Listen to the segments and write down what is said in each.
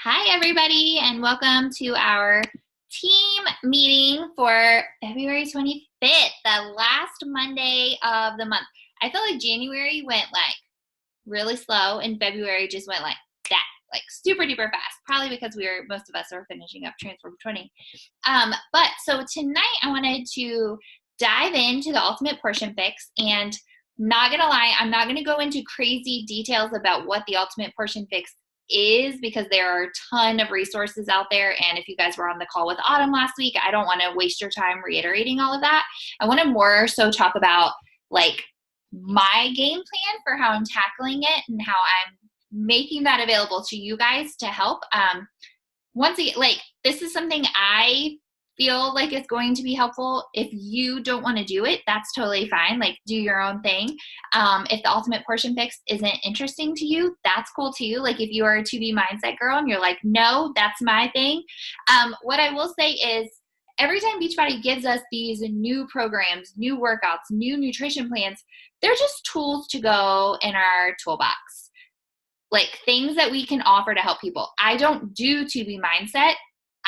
Hi, everybody, and welcome to our team meeting for February 25th, the last Monday of the month. I feel like January went like really slow, and February just went like that, like super duper fast, probably because most of us are finishing up Transform 20. But so tonight I wanted to dive into the Ultimate Portion Fix, and not gonna lie, I'm not gonna go into crazy details about what the Ultimate Portion Fix is because there are a ton of resources out there. And if you guys were on the call with Autumn last week, I don't want to waste your time reiterating all of that. I want to more so talk about like my game plan for how I'm tackling it and how I'm making that available to you guys to help. Once again, like this is something I feel like is going to be helpful. If you don't want to do it, that's totally fine. Like do your own thing. If the Ultimate Portion Fix isn't interesting to you, that's cool too. Like if you are a 2B mindset girl and you're like, no, that's my thing. What I will say is every time Beachbody gives us these new programs, new workouts, new nutrition plans, they're just tools to go in our toolbox. Like things that we can offer to help people. I don't do 2B mindset.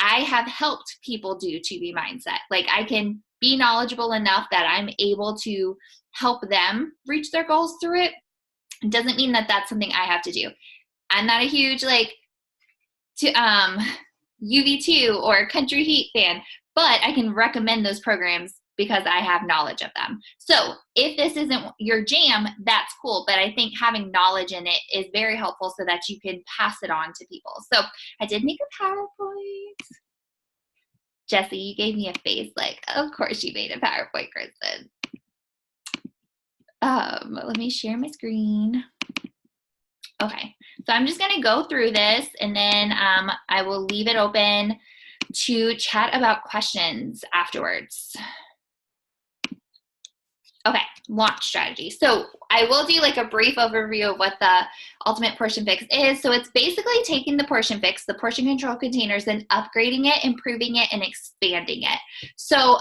I have helped people do 2B mindset. Like I can be knowledgeable enough that I'm able to help them reach their goals through it. It doesn't mean that that's something I have to do. I'm not a huge UV2 or Country Heat fan, but I can recommend those programs because I have knowledge of them. So if this isn't your jam, that's cool. But I think having knowledge in it is very helpful so that you can pass it on to people. So I did make a PowerPoint. Jesse, you gave me a face like, of course you made a PowerPoint, Kristen. Let me share my screen. Okay, so I'm just gonna go through this and then I will leave it open to chat about questions afterwards. Okay, launch strategy. So I will do like a brief overview of what the Ultimate Portion Fix is. So it's basically taking the Portion Fix, the portion control containers, and upgrading it, improving it, and expanding it. So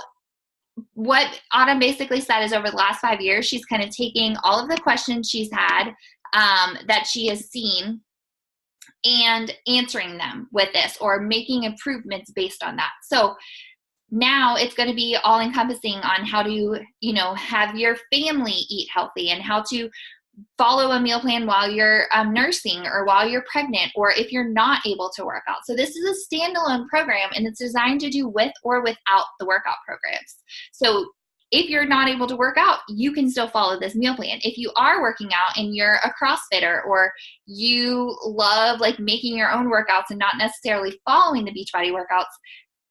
what Autumn basically said is over the last 5 years, she's kind of taking all of the questions she's had that she has seen and answering them with this or making improvements based on that. So now it's going to be all encompassing on how to, have your family eat healthy and how to follow a meal plan while you're nursing or while you're pregnant or if you're not able to work out. So this is a standalone program and it's designed to do with or without the workout programs. So if you're not able to work out, you can still follow this meal plan. If you are working out and you're a CrossFitter or you love like making your own workouts and not necessarily following the Beachbody workouts,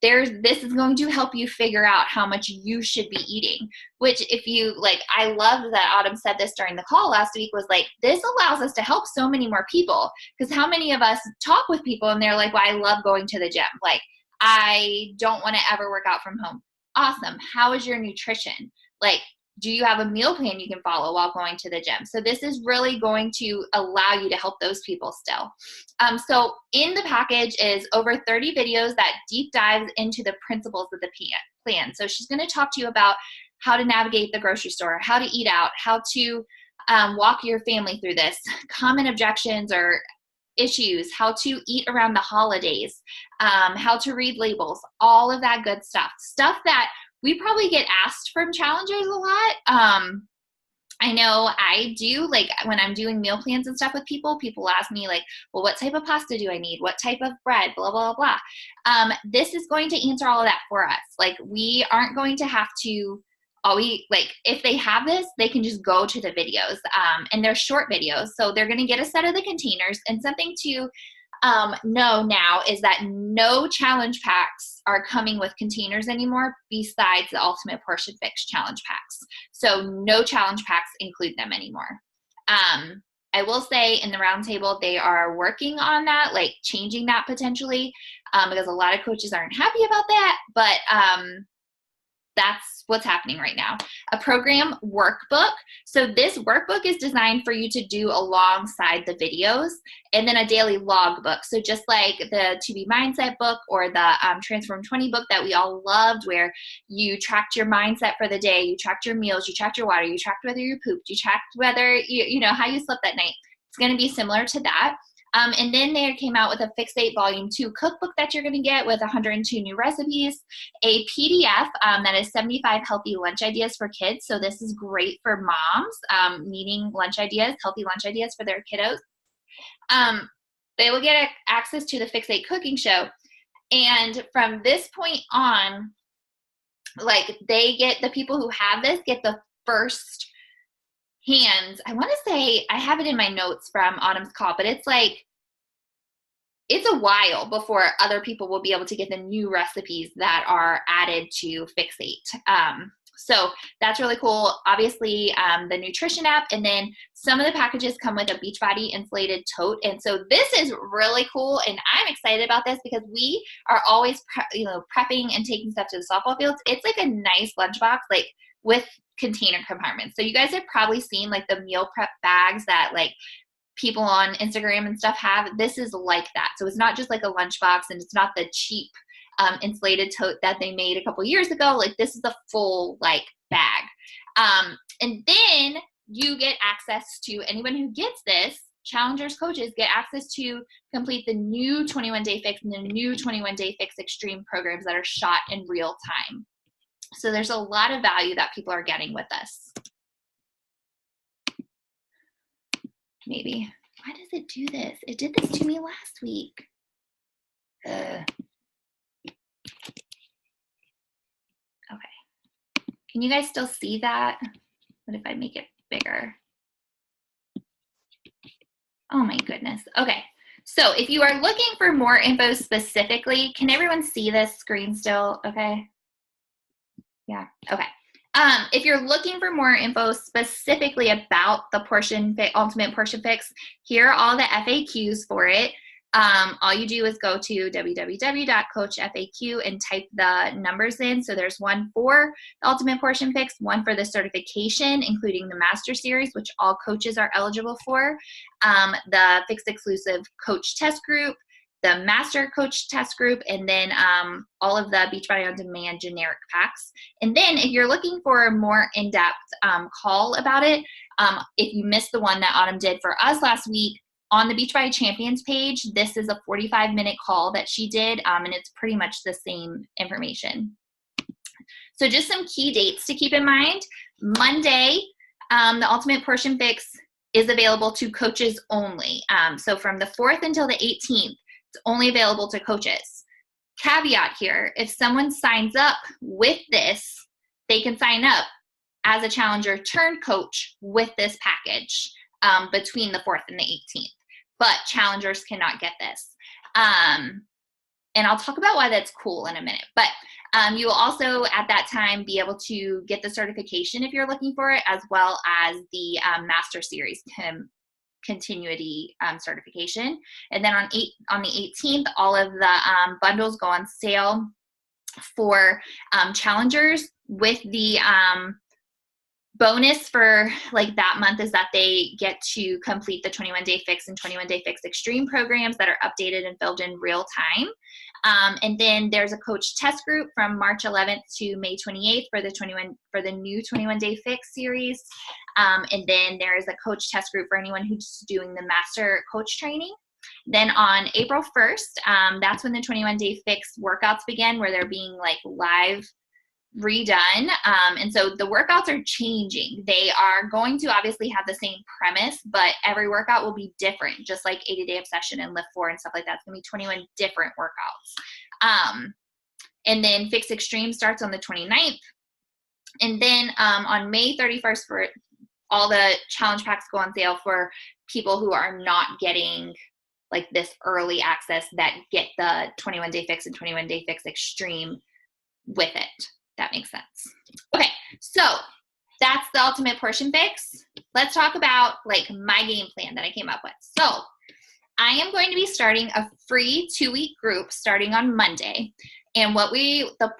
this is going to help you figure out how much you should be eating, which if you like, I loved that Autumn said this during the call last week was like, this allows us to help so many more people because how many of us talk with people and they're like, well, I love going to the gym. Like, I don't want to ever work out from home. Awesome. How is your nutrition? Like, do you have a meal plan you can follow while going to the gym? So this is really going to allow you to help those people still. So in the package is over 30 videos that deep dives into the principles of the plan. So she's going to talk to you about how to navigate the grocery store, how to eat out, how to walk your family through this, common objections or issues, how to eat around the holidays, how to read labels, all of that good stuff that we probably get asked from challengers a lot. I know I do, like when I'm doing meal plans and stuff with people ask me like, well, what type of pasta do I need? What type of bread? Blah, blah, blah. This is going to answer all of that for us. Like we aren't going to have to if they have this, they can just go to the videos and they're short videos. So they're going to get a set of the containers and something to know now is that no challenge packs are coming with containers anymore besides the Ultimate Portion Fix challenge packs. So no challenge packs include them anymore. I will say in the roundtable, they are working on that, like changing that potentially because a lot of coaches aren't happy about that, but that's what's happening right now. A program workbook. So this workbook is designed for you to do alongside the videos, and then a daily log book. So just like the 2B Mindset book or the Transform 20 book that we all loved, where you tracked your mindset for the day, you tracked your meals, you tracked your water, you tracked whether you pooped, you tracked whether you know how you slept that night. It's going to be similar to that. And then they came out with a Fix8 Volume 2 cookbook that you're going to get with 102 new recipes, a PDF that is 75 healthy lunch ideas for kids. So this is great for moms needing lunch ideas, healthy lunch ideas for their kiddos. They will get access to the Fix8 cooking show. And from this point on, like they get, the people who have this get the first hands. I want to say, I have it in my notes from Autumn's call, but it's like, it's a while before other people will be able to get the new recipes that are added to Fix8. So that's really cool. Obviously, the nutrition app, and then some of the packages come with a Beachbody insulated tote. And so this is really cool, and I'm excited about this because we are always prepping and taking stuff to the softball fields. It's like a nice lunchbox, like with container compartments. So you guys have probably seen like the meal prep bags that like people on Instagram and stuff have. This is like that. So it's not just like a lunchbox, and it's not the cheap insulated tote that they made a couple years ago. Like this is a full like bag. And then you get access to, anyone who gets this, Challengers coaches get access to complete the new 21-Day Fix and the new 21-Day Fix Extreme programs that are shot in real time. So there's a lot of value that people are getting with this. Maybe. Why does it do this? It did this to me last week. Okay. Can you guys still see that? What if I make it bigger? Oh my goodness. Okay. So if you are looking for more info specifically, can everyone see this screen still? Okay. Yeah. Okay. If you're looking for more info specifically about the Ultimate Portion Fix, here are all the FAQs for it. All you do is go to www.coachfaq and type the numbers in. So there's one for the Ultimate Portion Fix, one for the certification, including the Master Series, which all coaches are eligible for, the Fix Exclusive Coach Test Group, the Master Coach Test Group, and then all of the Beachbody On Demand generic packs. And then if you're looking for a more in-depth call about it, if you missed the one that Autumn did for us last week, on the Beachbody Champions page, this is a 45-minute call that she did, and it's pretty much the same information. So just some key dates to keep in mind. Monday, the Ultimate Portion Fix is available to coaches only. So from the 4th until the 18th, it's only available to coaches. Caveat here, if someone signs up with this, they can sign up as a challenger turned coach with this package between the 4th and the 18th. But challengers cannot get this. And I'll talk about why that's cool in a minute. But you will also at that time be able to get the certification if you're looking for it, as well as the Master Series continuity certification. And then on the 18th, all of the bundles go on sale for challengers, with the bonus for like that month is that they get to complete the 21-Day Fix and 21-Day Fix Extreme programs that are updated and filled in real time. And then there's a coach test group from March 11th to May 28th for the new 21-Day Fix series. And then there is a coach test group for anyone who's doing the master coach training. Then on April 1st, that's when the 21-Day Fix workouts begin, where they're being like live redone. And so the workouts are changing. They are going to obviously have the same premise, but every workout will be different, just like 80-Day Obsession and Lift 4 and stuff like that. It's going to be 21 different workouts. And then Fix Extreme starts on the 29th. And then on May 31st, for all the challenge packs go on sale for people who are not getting like this early access, that get the 21-Day Fix and 21-Day Fix Extreme with it. That makes sense. Okay, so that's the Ultimate Portion Fix. Let's talk about like my game plan that I came up with. So I am going to be starting a free 2-week group starting on Monday. And the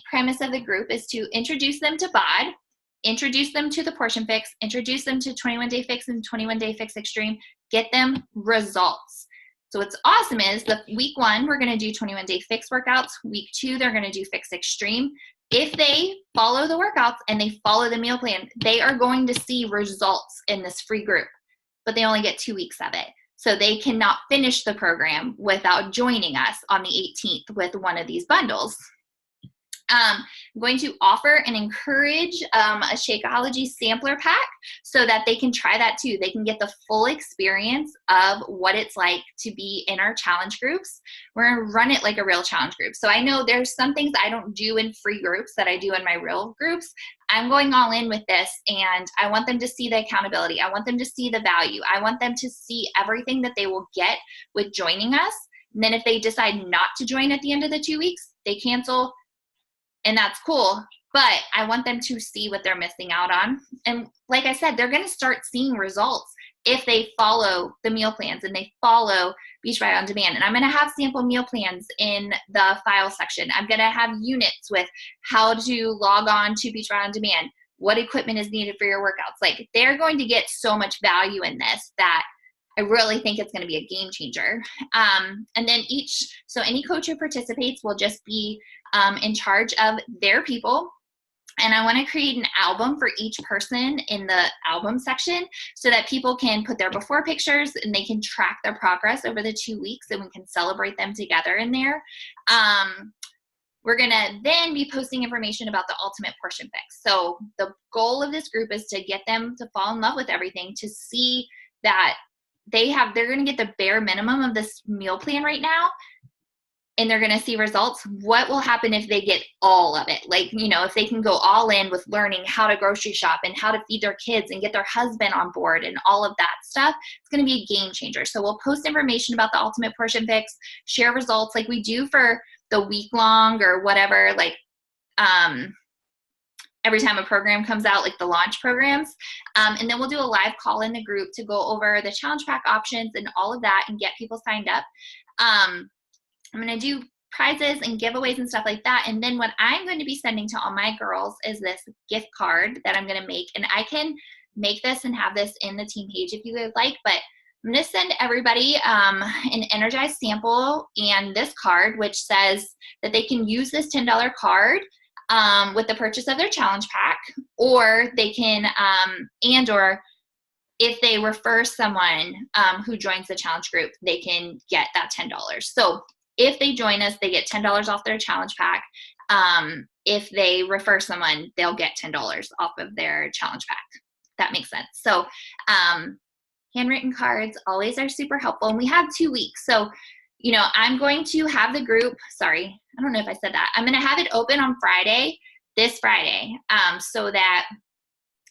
premise of the group is to introduce them to BOD, introduce them to the Portion Fix, introduce them to 21-Day Fix and 21-Day Fix Extreme, get them results. So what's awesome is the week 1, we're going to do 21-Day Fix workouts. Week 2, they're going to do Fix Extreme. If they follow the workouts and they follow the meal plan, they are going to see results in this free group, but they only get 2 weeks of it. So they cannot finish the program without joining us on the 18th with one of these bundles. I'm going to offer and encourage a Shakeology sampler pack so that they can try that too. They can get the full experience of what it's like to be in our challenge groups. We're going to run it like a real challenge group. So I know there's some things I don't do in free groups that I do in my real groups. I'm going all in with this, and I want them to see the accountability. I want them to see the value. I want them to see everything that they will get with joining us. And then if they decide not to join at the end of the 2 weeks, they cancel. And that's cool, but I want them to see what they're missing out on. And like I said, they're going to start seeing results if they follow the meal plans and they follow Beachbody On Demand. And I'm going to have sample meal plans in the file section. I'm going to have units with how to log on to Beachbody On Demand, what equipment is needed for your workouts. Like, they're going to get so much value in this that I really think it's going to be a game changer. And then so any coach who participates will just be in charge of their people. And I want to create an album for each person in the album section so that people can put their before pictures and they can track their progress over the 2 weeks, and we can celebrate them together in there. We're going to then be posting information about the Ultimate Portion Fix. So the goal of this group is to get them to fall in love with everything, to see that they're going to get the bare minimum of this meal plan right now, and they're going to see results. What will happen if they get all of it? Like, if they can go all in with learning how to grocery shop and how to feed their kids and get their husband on board and all of that stuff, it's going to be a game changer. So we'll post information about the Ultimate Portion Fix, share results like we do for the week long or whatever, like, every time a program comes out, like the launch programs. And then we'll do a live call in the group to go over the challenge pack options and all of that and get people signed up. I'm going to do prizes and giveaways and stuff like that. And then what I'm going to be sending to all my girls is this gift card that I'm going to make. And I can make this and have this in the team page if you would like, but I'm going to send everybody an Energize sample and this card, which says that they can use this $10 card with the purchase of their challenge pack, or they can, or if they refer someone who joins the challenge group, they can get that $10. So if they join us, they get $10 off their challenge pack. If they refer someone, they'll get $10 off of their challenge pack. That makes sense. So handwritten cards always are super helpful. And we have 2 weeks. So, I'm going to have the group, sorry, I don't know if I said that. I'm going to have it open on this Friday, so that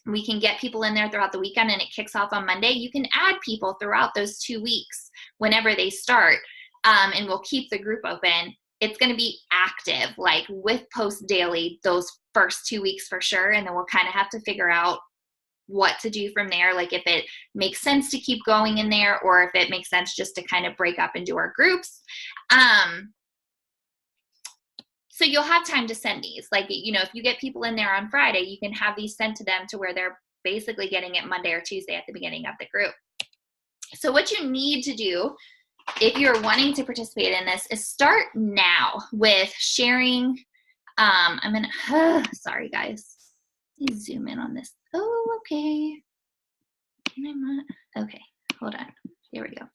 we can get people in there throughout the weekend, and it kicks off on Monday. You can add people throughout those 2 weeks whenever they start, and we'll keep the group open. It's going to be active, like with posts daily, those first 2 weeks for sure, and then we'll kind of have to figure out what to do from there, like if it makes sense to keep going in there or if it makes sense just to kind of break up into our groups. So you'll have time to send these. Like, if you get people in there on Friday, you can have these sent to them to where they're basically getting it Monday or Tuesday at the beginning of the group. So what you need to do if you're wanting to participate in this is start now with sharing. Sorry guys, let me zoom in on this. Oh, okay. Okay, hold on. Here we go.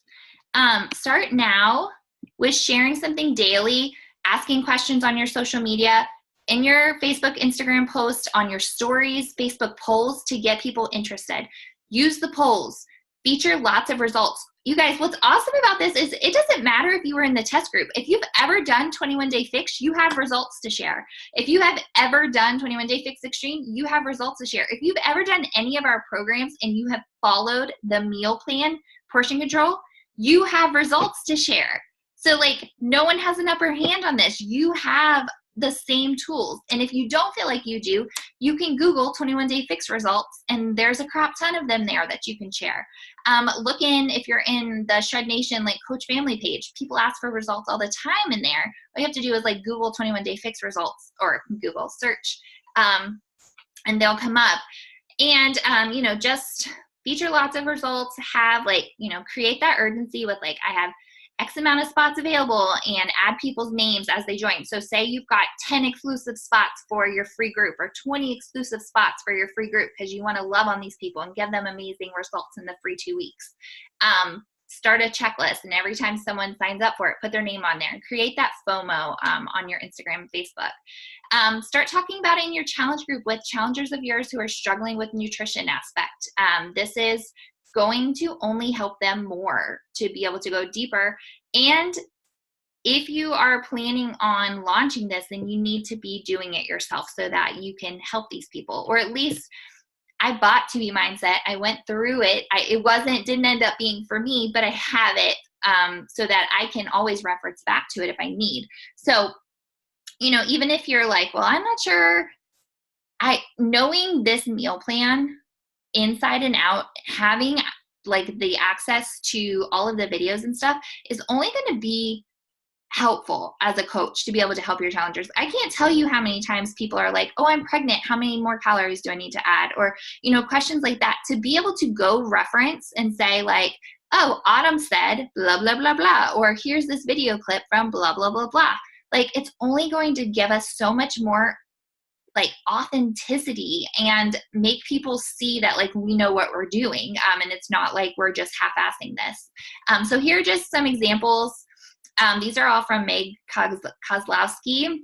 Start now with sharing something daily, asking questions on your social media, in your Facebook, Instagram post, on your stories, Facebook polls to get people interested. Use the polls. Feature lots of results. You guys, what's awesome about this is it doesn't matter if you were in the test group. If you've ever done 21 Day Fix, you have results to share. If you have ever done 21 Day Fix Extreme, you have results to share. If you've ever done any of our programs and you have followed the meal plan portion control, you have results to share. So like, no one has an upper hand on this. You have the same tools. And if you don't feel like you do, you can Google 21 Day Fix results, and there's a crap ton of them there that you can share. If you're in the Shred Nation, like Coach Family page, people ask for results all the time in there. All you have to do is like Google 21 Day Fix results, or Google search, and they'll come up. And, just feature lots of results, have create that urgency with like, I have X amount of spots available, and add people's names as they join. So say you've got 10 exclusive spots for your free group, or 20 exclusive spots for your free group because you want to love on these people and give them amazing results in the free 2 weeks. start a checklist, and every time someone signs up for it, put their name on there and create that FOMO on your Instagram and Facebook. Start talking about it in your challenge group with challengers of yours who are struggling with nutrition aspect. This is going to only help them more to be able to go deeper. And if you are planning on launching this, then you need to be doing it yourself so that you can help these people. Or at least I bought TV Mindset. I went through it. It didn't end up being for me, but I have it so that I can always reference back to it if I need. So, you know, even if you're like, well, I'm not sure, knowing this meal plan inside and out, having like the access to all of the videos and stuff is only going to be helpful as a coach to be able to help your challengers. I can't tell you how many times people are like, oh, I'm pregnant. How many more calories do I need to add? Or, you know, questions like that, to be able to go reference and say like, oh, Autumn said blah, blah, blah, blah, or here's this video clip from blah, blah, blah, blah. Like, it's only going to give us so much more like authenticity and make people see that like we know what we're doing. And it's not like we're just half-assing this. So here are just some examples. These are all from Meg Kozlowski,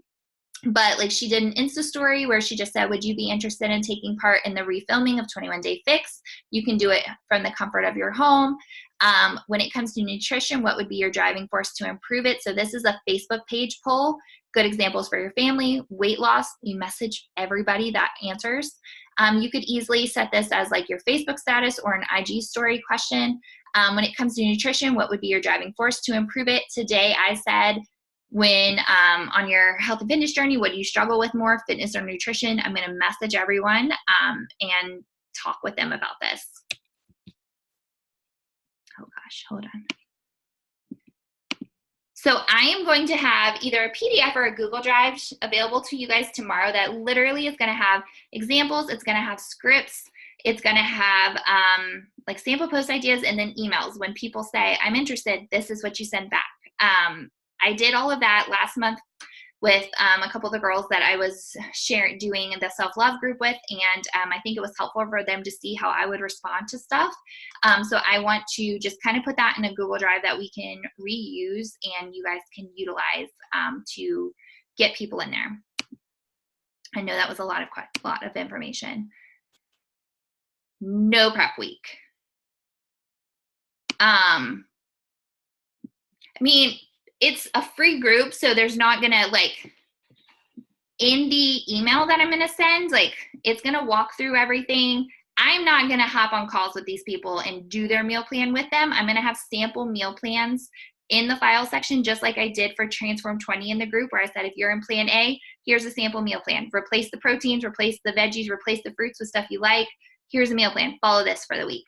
but like she did an Insta story where she just said, would you be interested in taking part in the refilming of 21 Day Fix? You can do it from the comfort of your home. When it comes to nutrition, what would be your driving force to improve it? So this is a Facebook page poll. Good examples for your family. Weight loss, you message everybody that answers. You could easily set this as like your Facebook status or an IG story question. When it comes to nutrition, what would be your driving force to improve it? Today I said, when on your health and fitness journey, what do you struggle with more, fitness or nutrition? I'm going to message everyone and talk with them about this. Oh gosh, hold on. So I am going to have either a PDF or a Google Drive available to you guys tomorrow that literally is going to have examples. It's going to have scripts. It's going to have like sample post ideas, and then emails. When people say, I'm interested, this is what you send back. I did all of that last month with a couple of the girls that I was doing the self-love group with, and I think it was helpful for them to see how I would respond to stuff. So I want to just kind of put that in a Google Drive that we can reuse and you guys can utilize to get people in there. I know that was a lot of information. No prep week. I mean, it's a free group, so there's not gonna, like, in the email that I'm gonna send, like, it's gonna walk through everything. I'm not gonna hop on calls with these people and do their meal plan with them. I'm gonna have sample meal plans in the file section, just like I did for Transform 20 in the group, where I said, if you're in plan A, here's a sample meal plan. Replace the proteins, replace the veggies, replace the fruits with stuff you like. Here's a meal plan. Follow this for the week.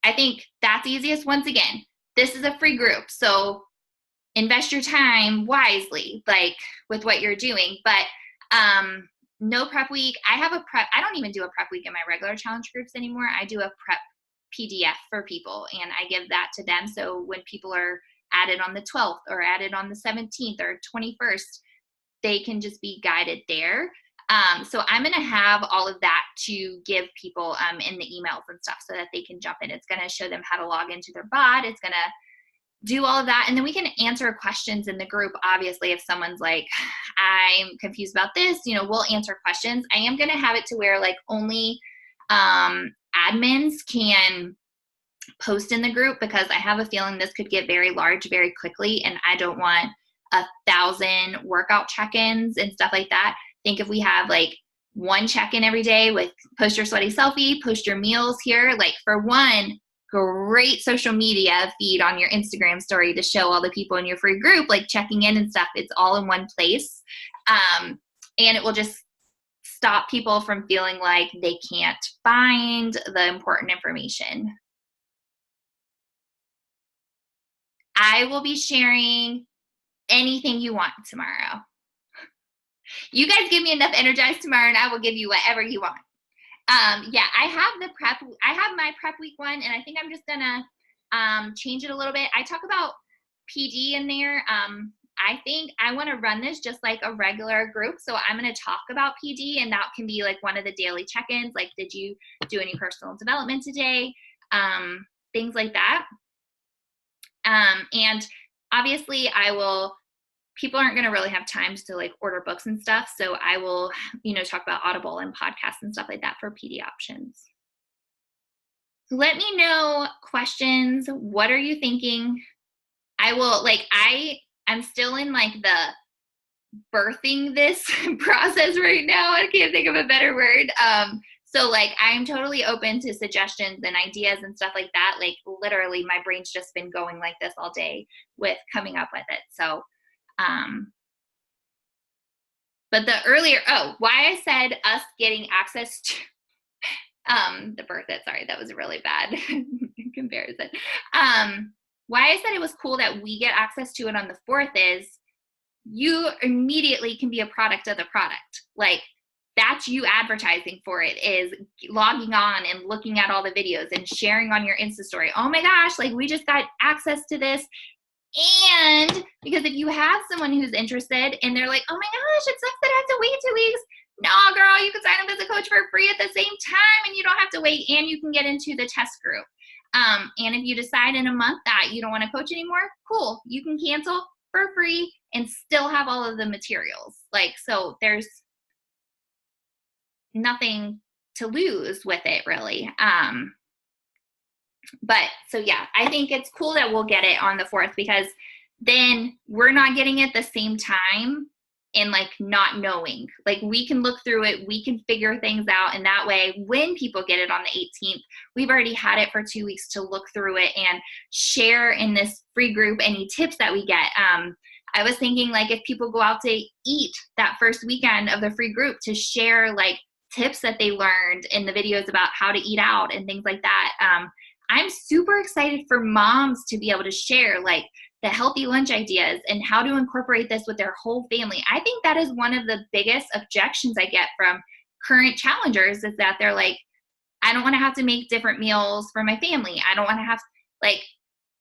I think that's easiest. Once again, this is a free group, so invest your time wisely, like with what you're doing. But no prep week. I don't even do a prep week in my regular challenge groups anymore. I do a prep PDF for people, and I give that to them. So when people are added on the 12th or added on the 17th or 21st, they can just be guided there. So I'm going to have all of that to give people in the emails and stuff so that they can jump in. It's going to show them how to log into their bot. It's going to do all of that. And then we can answer questions in the group. Obviously, if someone's like, I'm confused about this, you know, we'll answer questions. I am going to have it to where like only admins can post in the group, because I have a feeling this could get very large very quickly. And I don't want 1,000 workout check-ins and stuff like that. Think if we have like one check-in every day with post your sweaty selfie, post your meals here, like for one great social media feed on your Instagram story to show all the people in your free group, like checking in and stuff. It's all in one place. And it will just stop people from feeling like they can't find the important information. I will be sharing anything you want tomorrow. You guys give me enough energized tomorrow and I will give you whatever you want. Yeah, I have my prep week one, and I think I'm just gonna change it a little bit. I talk about PD in there. I think I want to run this just like a regular group. So I'm going to talk about PD, and that can be like one of the daily check-ins. Like, did you do any personal development today? things like that. And obviously people aren't going to really have time to like order books and stuff. So I will, talk about Audible and podcasts and stuff like that for PD options. Let me know questions. What are you thinking? I will I'm still in like the birthing this process right now. I can't think of a better word. So like I'm totally open to suggestions and ideas and stuff like that. Like literally my brain's just been going like this all day with coming up with it. So, but the earlier, why I said us getting access to, the birth it, sorry, that was a really bad comparison. Why I said it was cool that we get access to it on the 4th is you immediately can be a product of the product. Like that's you advertising for it, is logging on and looking at all the videos and sharing on your Insta story. Oh my gosh, like we just got access to this. And because if you have someone who's interested and they're like, oh my gosh, it sucks that I have to wait 2 weeks. No, girl, you can sign up as a coach for free at the same time and you don't have to wait, and you can get into the test group. And if you decide in a month that you don't want to coach anymore, cool. You can cancel for free and still have all of the materials. Like, so there's nothing to lose with it really. But so yeah, I think it's cool that we'll get it on the 4th, because then we're not getting it the same time and like not knowing. Like we can look through it, we can figure things out, and that way when people get it on the 18th, we've already had it for 2 weeks to look through it and share in this free group any tips that we get. I was thinking like if people go out to eat that first weekend of the free group, to share like tips that they learned in the videos about how to eat out and things like that. I'm super excited for moms to be able to share like the healthy lunch ideas and how to incorporate this with their whole family. I think that is one of the biggest objections I get from current challengers, is that they're like, I don't want to have to make different meals for my family. I don't want to have, like,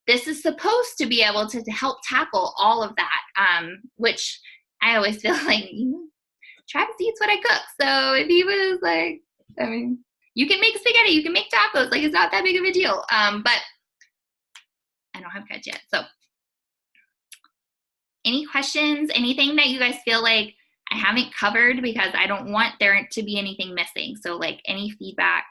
this is supposed to be able to help tackle all of that, which I always feel like Travis eats what I cook. So if he was like, I mean, you can make spaghetti, you can make tacos, like it's not that big of a deal. But I don't have kids yet. So any questions, anything that you guys feel like I haven't covered, because I don't want there to be anything missing. So like any feedback.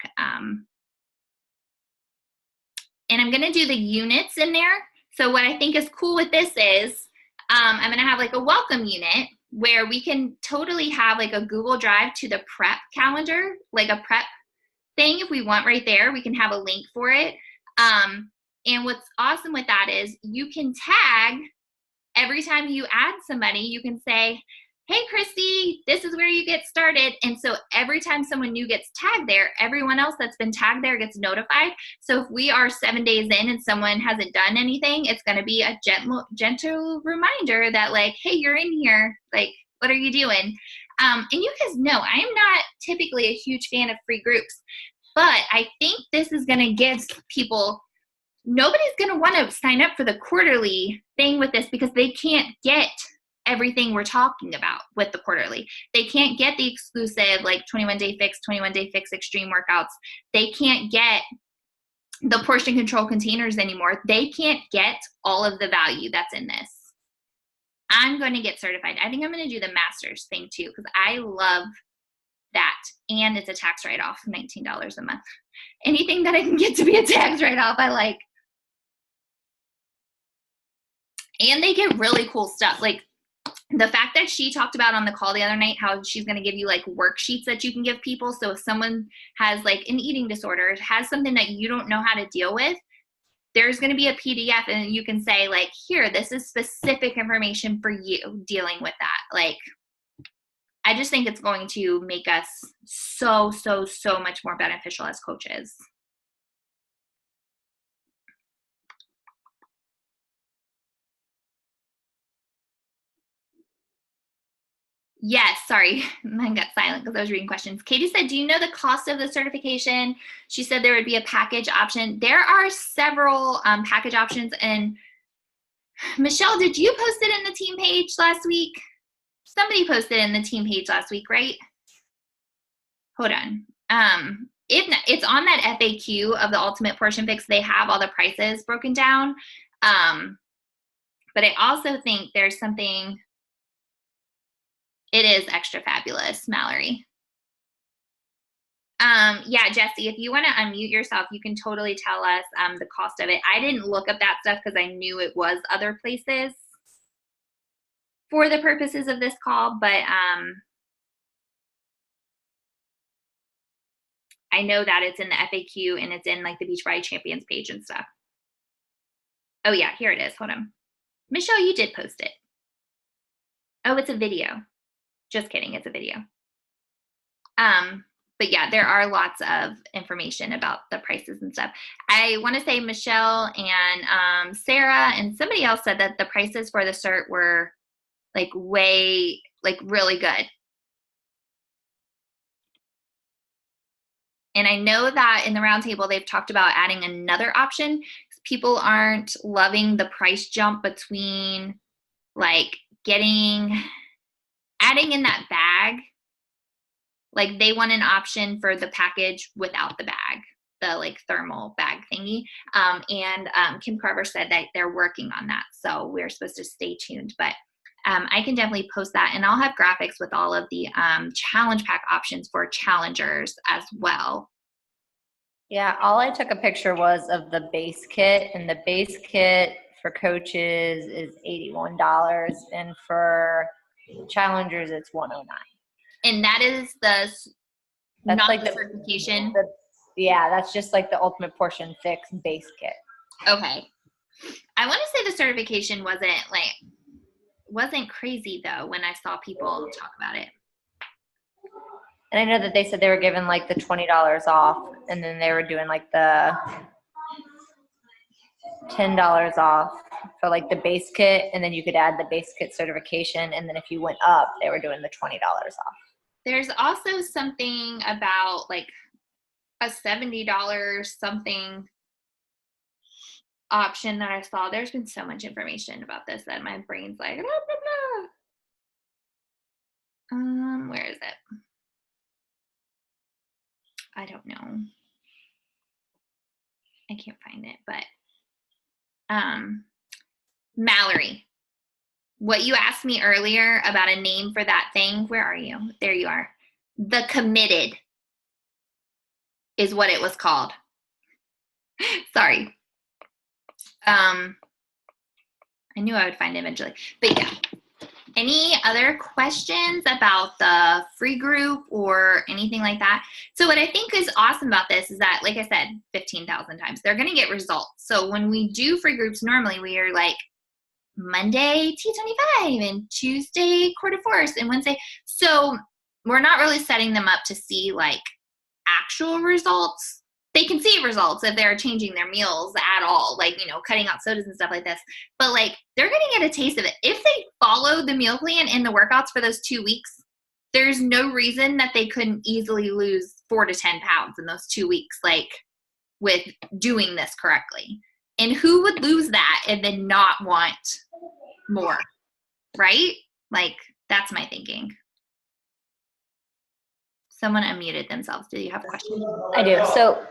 And I'm gonna do the units in there. So what I think is cool with this is I'm gonna have like a welcome unit where we can totally have like a Google Drive to the prep calendar, like a prep thing if we want right there. We can have a link for it. And what's awesome with that is you can tag every time you add somebody. You can say, hey, Christy, this is where you get started. And so every time someone new gets tagged there, everyone else that's been tagged there gets notified. So if we are 7 days in and someone hasn't done anything, it's going to be a gentle reminder that like, hey, you're in here. Like, what are you doing? And you guys know I am not typically a huge fan of free groups, but I think this is going to give people, nobody's going to want to sign up for the quarterly thing with this, because they can't get everything we're talking about with the quarterly. They can't get the exclusive like 21-day fix, 21-day fix extreme workouts. They can't get the portion control containers anymore. They can't get all of the value that's in this. I'm going to get certified. I think I'm going to do the master's thing too, because I love that. And it's a tax write-off, $19 a month. Anything that I can get to be a tax write-off, I like. And they get really cool stuff. Like the fact that she talked about on the call the other night, how she's going to give you like worksheets that you can give people. So if someone has like an eating disorder, has something that you don't know how to deal with, there's going to be a PDF and you can say like, here, this is specific information for you dealing with that. Like, I just think it's going to make us so much more beneficial as coaches. Yes, sorry, mine got silent because I was reading questions. Katie said, do you know the cost of the certification? She said there would be a package option. There are several package options. And Michelle, did you post it in the team page last week? Somebody posted in the team page last week, right? Hold on. if not, it's on that FAQ of the Ultimate Portion Fix. They have all the prices broken down. But I also think there's something, it is extra fabulous, Mallory. Yeah, Jesse, if you want to unmute yourself, you can totally tell us the cost of it. I didn't look up that stuff because I knew it was other places for the purposes of this call, but I know that it's in the FAQ and it's in like the Beachbody Champions page and stuff. Oh yeah, here it is. Hold on. Michelle, you did post it. Oh, it's a video. Just kidding, it's a video. But yeah, there are lots of information about the prices and stuff. I want to say Michelle and Sarah and somebody else said that the prices for the cert were like way, like really good. And I know that in the roundtable, they've talked about adding another option. People aren't loving the price jump between like adding in that bag. Like they want an option for the package without the bag, the like thermal bag thingy. And Kim Carver said that they're working on that. So we're supposed to stay tuned, but I can definitely post that, and I'll have graphics with all of the challenge pack options for challengers as well. Yeah, all I took a picture was of the base kit, and the base kit for coaches is $81, and for challengers it's $109. And that is that's not like the certification. Yeah, that's just like the Ultimate Portion Fix base kit. Okay. I want to say the certification wasn't crazy though when I saw people talk about it. And I know that they said they were giving like the $20 off, and then they were doing like the $10 off for like the base kit, and then you could add the base kit certification, and then if you went up, they were doing the $20 off. There's also something about like a $70 something option that I saw. There's been so much information about this that my brain's like, blah, blah, blah. Where is it? I don't know. I can't find it, but Mallory, what you asked me earlier about a name for that thing, where are you? There you are. The Committed is what it was called. Sorry. I knew I would find it eventually, but yeah. Any other questions about the free group or anything like that? So what I think is awesome about this is that, like I said, 15,000 times, they're going to get results. So when we do free groups, normally we are like Monday T25 and Tuesday quarter force and Wednesday. So we're not really setting them up to see like actual results. They can see results if they're changing their meals at all, like, you know, cutting out sodas and stuff like this. But like, they're going to get a taste of it. If they follow the meal plan and the workouts for those 2 weeks, there's no reason that they couldn't easily lose 4 to 10 pounds in those 2 weeks, like with doing this correctly. And who would lose that and then not want more, right? Like, that's my thinking. Someone unmuted themselves. Do you have a question? I do. So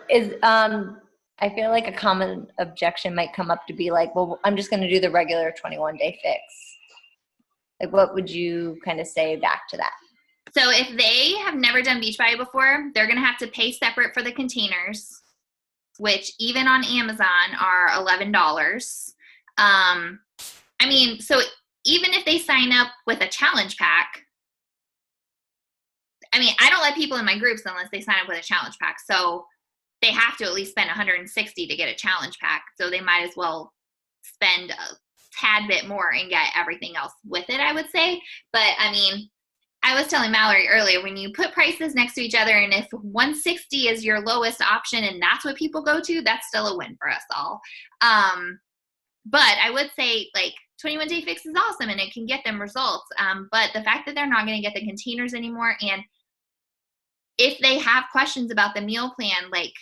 I feel like a common objection might come up to be like, well, I'm just going to do the regular 21-day fix. Like, what would you kind of say back to that? So if they have never done Beachbody before, they're going to have to pay separate for the containers, which even on Amazon are $11. I mean, so even if they sign up with a challenge pack, I mean, I don't let people in my groups unless they sign up with a challenge pack. So they have to at least spend $160 to get a challenge pack. So they might as well spend a tad bit more and get everything else with it, I would say. But I mean, I was telling Mallory earlier, when you put prices next to each other, and if 160 is your lowest option and that's what people go to, that's still a win for us all. But I would say like 21-day fix is awesome and it can get them results. But the fact that they're not going to get the containers anymore, and if they have questions about the meal plan, like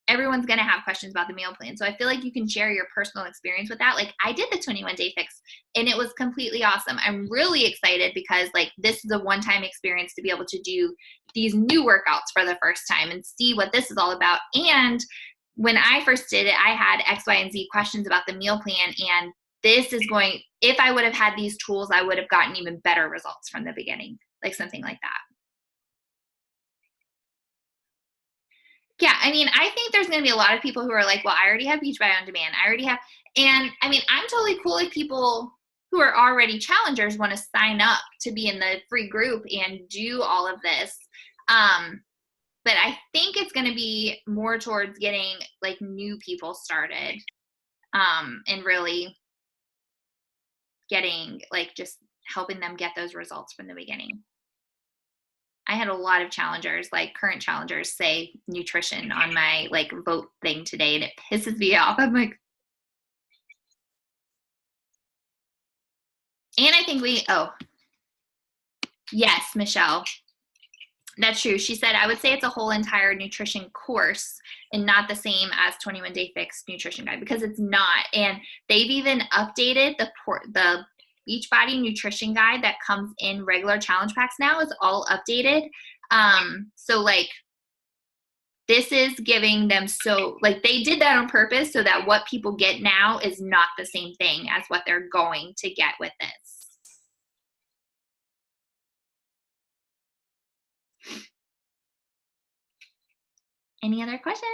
everyone's going to have questions about the meal plan. So I feel like you can share your personal experience with that. Like I did the 21 day fix and it was completely awesome. I'm really excited because like this is a one-time experience to be able to do these new workouts for the first time and see what this is all about. And when I first did it, I had X, Y, and Z questions about the meal plan. And this is going, if I would have had these tools, I would have gotten even better results from the beginning, like something like that. Yeah, I mean, I think there's going to be a lot of people who are like, well, I already have Beachbody on Demand. I already have, and I mean, I'm totally cool if people who are already challengers want to sign up to be in the free group and do all of this. But I think it's going to be more towards getting like new people started, and really getting like just helping them get those results from the beginning. I had a lot of challengers, like current challengers, say nutrition on my like vote thing today, and it pisses me off. I'm like, and I think yes, Michelle, that's true. She said, I would say it's a whole entire nutrition course and not the same as 21 Day Fix Nutrition Guide, because it's not. And they've even updated the Beachbody Nutrition Guide that comes in regular challenge packs now is all updated. So like this is giving them, so like they did that on purpose so that what people get now is not the same thing as what they're going to get with this. Any other questions?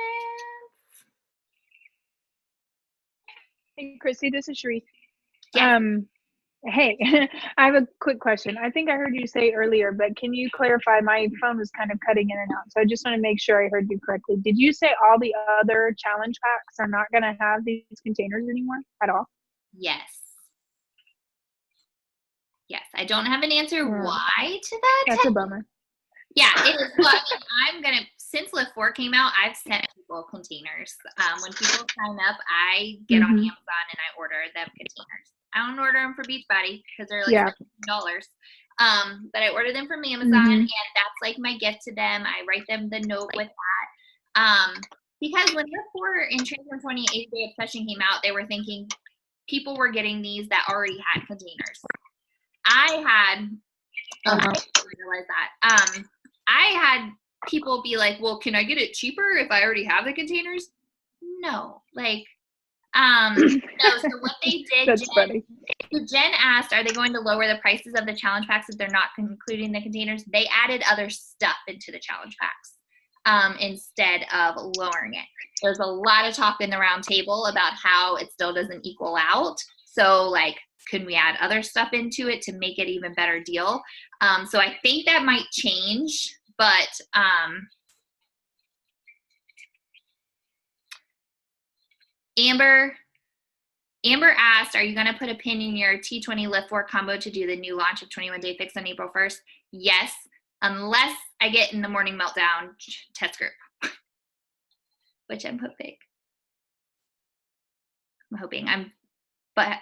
Hey, Chrissy, this is Sheree. Yeah. Hey, I have a quick question. I think I heard you say earlier, but can you clarify? My phone was kind of cutting in and out, so I just want to make sure I heard you correctly. Did you say all the other challenge packs are not going to have these containers anymore at all? Yes. Yes. I don't have an answer why to that. That's a bummer. Yeah, it is. Well, I mean, since Lift 4 came out, I've sent people containers. When people sign up, I get on Amazon and I order them containers. I don't order them for Beachbody because they're like $15. But I order them from Amazon, and that's like my gift to them. I write them the note with that. Because when Lift 4 and Transform 28 Day Obsession came out, they were thinking people were getting these that already had containers. I had, I didn't realize that. I had people be like, well, can I get it cheaper if I already have the containers? No, like, no. So what they did, That's funny. So Jen asked, are they going to lower the prices of the challenge packs if they're not including the containers? They added other stuff into the challenge packs instead of lowering it. There's a lot of talk in the round table about how it still doesn't equal out. So like, can we add other stuff into it to make it even better deal? So I think that might change, but Amber asked, are you going to put a pin in your T20 Lift 4 combo to do the new launch of 21 Day Fix on April 1st? Yes, unless I get in the Morning Meltdown test group, which I'm hoping. I'm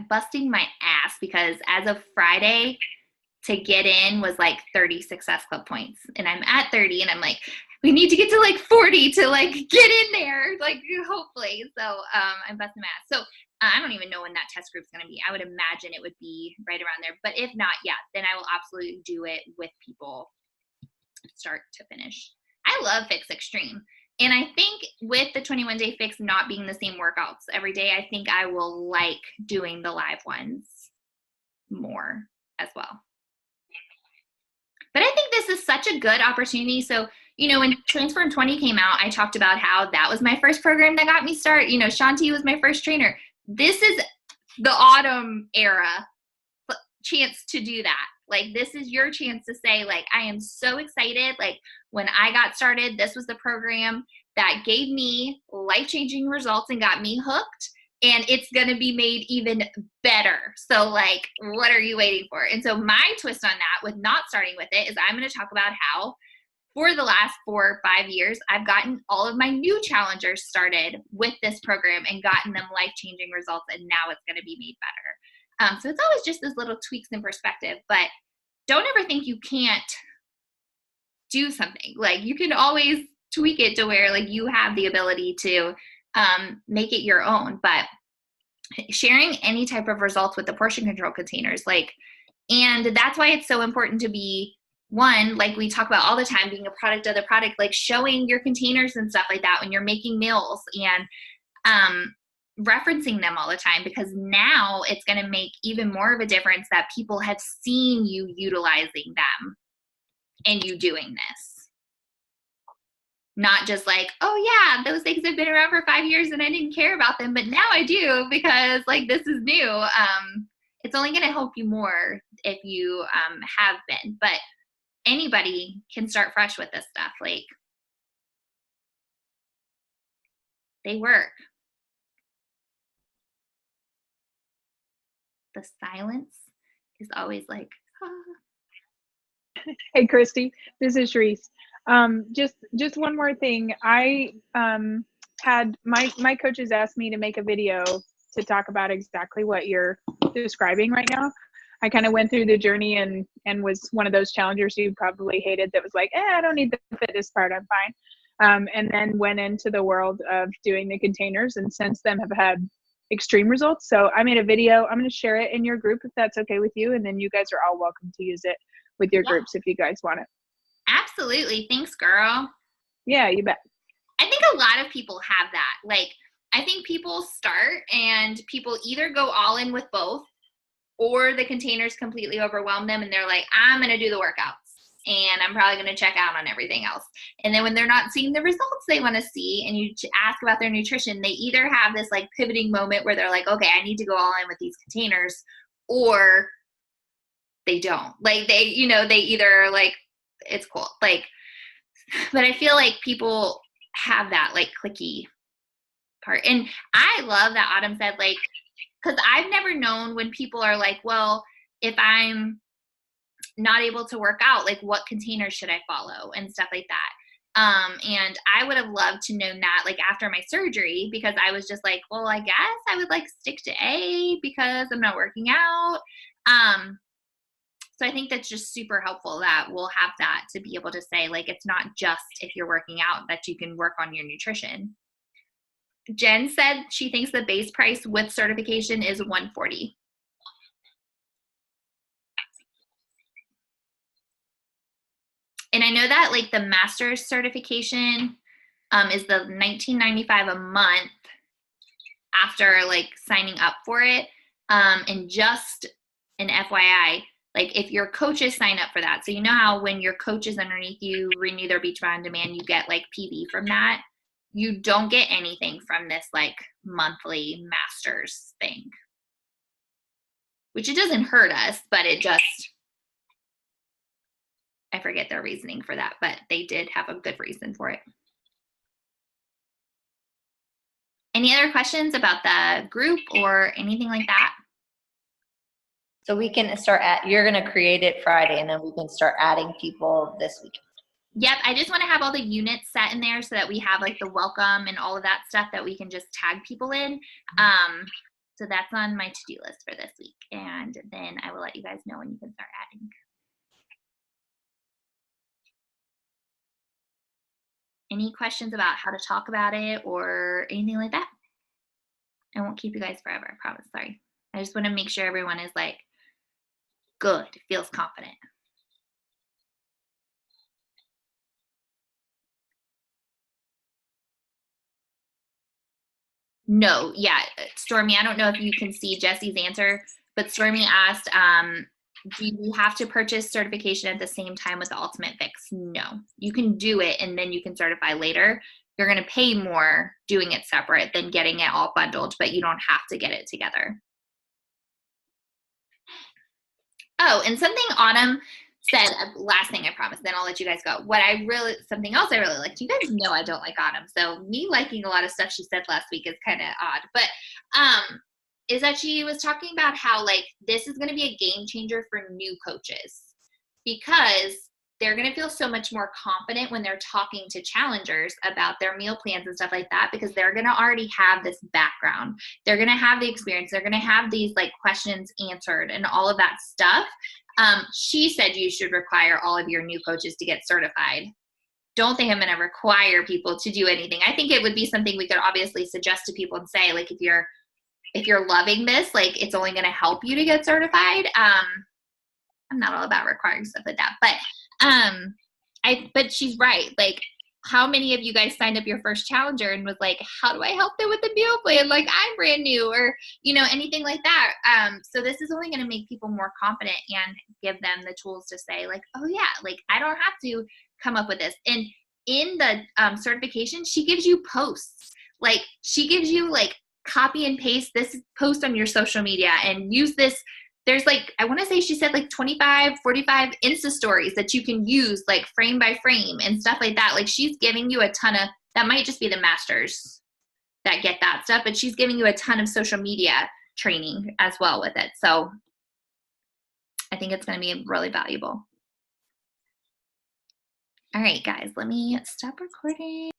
busting my ass because as of Friday, to get in was like 30 Success Club points, and I'm at 30, and I'm like, we need to get to like 40 to like get in there, like hopefully. So I'm busting my ass. So I don't even know when that test group's going to be. I would imagine it would be right around there, but if not, yeah, then I will absolutely do it with people start to finish. I love Fix Extreme. And I think with the 21 Day Fix not being the same workouts every day, I think I will like doing the live ones more as well. But I think this is such a good opportunity. So, you know, when Transform 20 came out, I talked about how that was my first program that got me started. You know, Shanti was my first trainer. This is the autumn era chance to do that. Like, this is your chance to say, like, I am so excited. Like, when I got started, this was the program that gave me life-changing results and got me hooked. And it's going to be made even better. So, like, what are you waiting for? And so my twist on that with not starting with it is I'm going to talk about how for the last 4 or 5 years, I've gotten all of my new challengers started with this program and gotten them life-changing results. And now it's going to be made better. So it's always just those little tweaks in perspective. But don't ever think you can't do something. Like, you can always tweak it to where like you have the ability to make it your own. But sharing any type of results with the portion control containers, like, and that's why it's so important to be one, like we talk about all the time, being a product of the product, like showing your containers and stuff like that when you're making meals, and referencing them all the time, because now it's going to make even more of a difference that people have seen you utilizing them and you doing this. Not just like, oh yeah, those things have been around for 5 years and I didn't care about them, but now I do because like this is new. It's only going to help you more if you have been, but anybody can start fresh with this stuff. Like, they work. The silence is always like, ah. Hey, Christy, this is Sharice. Just one more thing. I had my coaches asked me to make a video to talk about exactly what you're describing right now. I kind of went through the journey and was one of those challengers you probably hated that was like, I don't need the fitness part, I'm fine. And then went into the world of doing the containers, and since then have had extreme results. So I made a video. I'm going to share it in your group if that's okay with you, and then you guys are all welcome to use it with your groups if you guys want it. Absolutely. Thanks, girl. Yeah, you bet. I think a lot of people have that. Like, I think people start and people either go all in with both, or the containers completely overwhelm them and they're like, I'm going to do the workouts and I'm probably going to check out on everything else. And then when they're not seeing the results they want to see and you ask about their nutrition, they either have this like pivoting moment where they're like, okay, I need to go all in with these containers, or they don't. Like they either like, it's cool. Like, but I feel like people have that like clicky part. And I love that Autumn said, like, because I've never known when people are like, well, if I'm not able to work out, like what containers should I follow and stuff like that. And I would have loved to know that like after my surgery, because I was just like, well, I guess I would like stick to A because I'm not working out. So I think that's just super helpful that we'll have that to be able to say, like, it's not just if you're working out that you can work on your nutrition. Jen said she thinks the base price with certification is $140. And I know that like the master's certification is the $19.95 a month after like signing up for it. And just an FYI, like if your coaches sign up for that, so you know how when your coaches underneath you renew their Beachbody On Demand, you get like PV from that. You don't get anything from this like monthly masters thing, which it doesn't hurt us, but it just, I forget their reasoning for that, but they did have a good reason for it. Any other questions about the group or anything like that? So we can you're going to create it Friday, and then we can start adding people this weekend. Yep, I just want to have all the units set in there so that we have like the welcome and all of that stuff that we can just tag people in. So that's on my to-do list for this week. And then I will let you guys know when you can start adding. Any questions about how to talk about it or anything like that? I won't keep you guys forever, I promise. Sorry. I just want to make sure everyone is like, good, feels confident. No, yeah, Stormy, I don't know if you can see Jesse's answer, but Stormy asked, do you have to purchase certification at the same time with the Ultimate Fix? No, you can do it and then you can certify later. You're going to pay more doing it separate than getting it all bundled, but you don't have to get it together. Oh, and something Autumn said, last thing I promise, then I'll let you guys go. Something else I really liked, you guys know I don't like Autumn, so me liking a lot of stuff she said last week is kind of odd, but is that she was talking about how like this is going to be a game changer for new coaches, because they're going to feel so much more confident when they're talking to challengers about their meal plans and stuff like that, because they're going to already have this background. They're going to have the experience. They're going to have these like questions answered and all of that stuff. She said you should require all of your new coaches to get certified. don't think I'm going to require people to do anything. I think it would be something we could obviously suggest to people and say, like, if you're loving this, like, it's only going to help you to get certified. I'm not all about requiring stuff like that, but she's right. Like, how many of you guys signed up your first challenger and was like, how do I help them with the meal plan? Like, I'm brand new, or, anything like that. So this is only going to make people more confident and give them the tools to say, like, oh yeah, like, I don't have to come up with this. And in the certification, she gives you posts. Like, she gives you, like, copy and paste this post on your social media and use this. There's, like, I want to say she said, like, 25, 45 Insta stories that you can use, like, frame by frame and stuff like that. Like, she's giving you a ton of, that might just be the masters that get that stuff, but she's giving you a ton of social media training as well with it. So I think it's going to be really valuable. All right, guys, let me stop recording.